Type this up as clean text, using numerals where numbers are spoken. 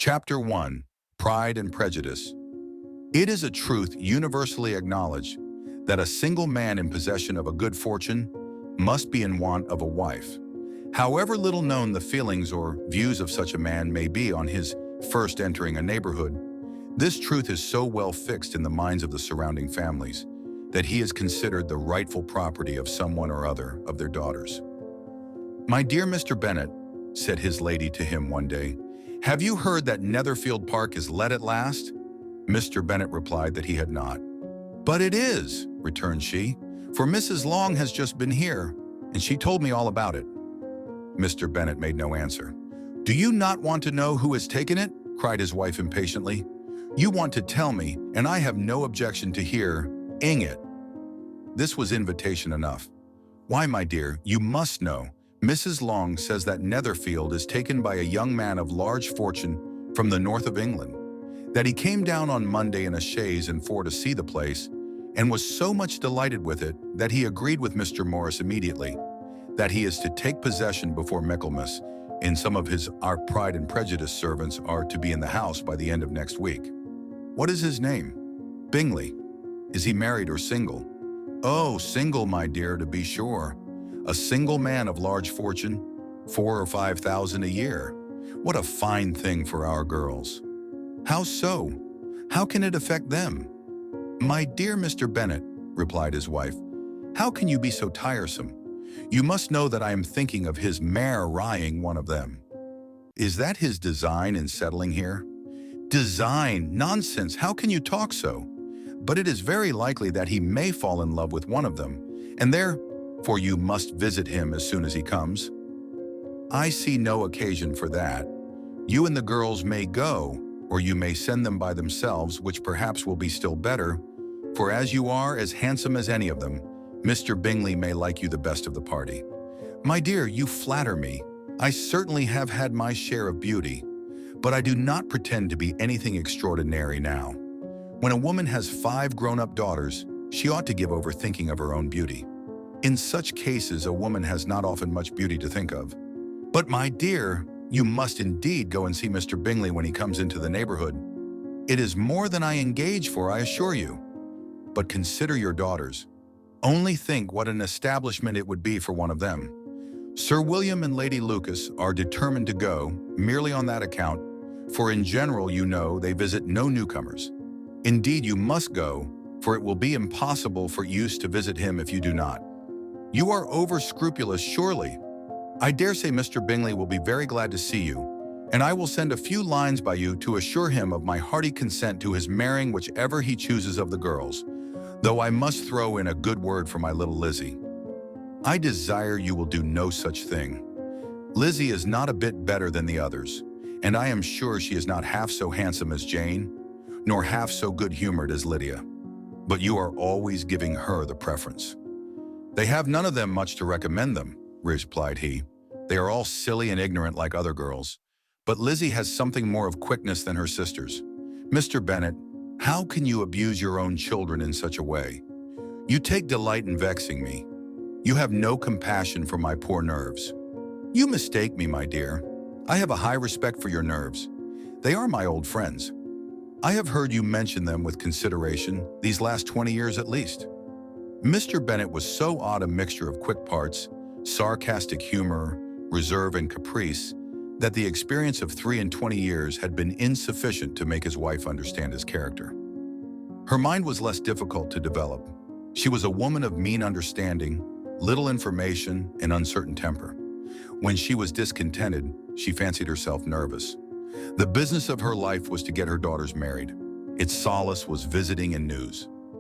Chapter 1. Pride and Prejudice. It is a truth universally acknowledged that a single man in possession of a good fortune must be in want of a wife. However little known the feelings or views of such a man may be on his first entering a neighborhood, this truth is so well fixed in the minds of the surrounding families that he is considered the rightful property of someone or other of their daughters. "My dear Mr. Bennet," said his lady to him one day, "have you heard that Netherfield Park is let at last?" Mr. Bennet replied that he had not. "But it is," returned she, "for Mrs. Long has just been here, and she told me all about it." Mr. Bennet made no answer. "Do you not want to know who has taken it?" cried his wife impatiently. "You want to tell me, and I have no objection to hearing it." This was invitation enough. "Why, my dear, you must know. Mrs. Long says that Netherfield is taken by a young man of large fortune from the north of England, that he came down on Monday in a chaise and four to see the place, and was so much delighted with it that he agreed with Mr. Morris immediately, that he is to take possession before Michaelmas, and some of our Pride and Prejudice servants are to be in the house by the end of next week. What is his name? Bingley. Is he married or single? Oh, single, my dear, to be sure. A single man of large fortune, 4,000 or 5,000 a year. What a fine thing for our girls." "How so? How can it affect them?" "My dear Mr. Bennet," replied his wife, "how can you be so tiresome? You must know that I am thinking of his marrying one of them." "Is that his design in settling here?" "Design? Nonsense! How can you talk so? But it is very likely that he may fall in love with one of them, and therefore you must visit him as soon as he comes." "I see no occasion for that. You and the girls may go, or you may send them by themselves, which perhaps will be still better, for as you are as handsome as any of them, Mr. Bingley may like you the best of the party." "My dear, you flatter me. I certainly have had my share of beauty, but I do not pretend to be anything extraordinary now. When a woman has 5 grown-up daughters, she ought to give over thinking of her own beauty. In such cases, a woman has not often much beauty to think of. But, my dear, you must indeed go and see Mr. Bingley when he comes into the neighborhood. It is more than I engage for, I assure you. But consider your daughters. Only think what an establishment it would be for one of them. Sir William and Lady Lucas are determined to go, merely on that account, for in general, you know, they visit no newcomers. Indeed, you must go, for it will be impossible for you to visit him if you do not. You are over-scrupulous, surely. I dare say Mr. Bingley will be very glad to see you, and I will send a few lines by you to assure him of my hearty consent to his marrying whichever he chooses of the girls, though I must throw in a good word for my little Lizzie. I desire you will do no such thing. Lizzie is not a bit better than the others, and I am sure she is not half so handsome as Jane, nor half so good-humored as Lydia. But you are always giving her the preference." "They have none of them much to recommend them," replied he. "They are all silly and ignorant like other girls. But Lizzie has something more of quickness than her sisters. Mr. Bennet, how can you abuse your own children in such a way? You take delight in vexing me. You have no compassion for my poor nerves. You mistake me, my dear. I have a high respect for your nerves. They are my old friends. I have heard you mention them with consideration these last 20 years at least." Mr. Bennet was so odd a mixture of quick parts, sarcastic humor, reserve, and caprice that the experience of 23 years had been insufficient to make his wife understand his character. Her mind was less difficult to develop. She was a woman of mean understanding, little information, and uncertain temper. When she was discontented, she fancied herself nervous. The business of her life was to get her daughters married. Its solace was visiting and news.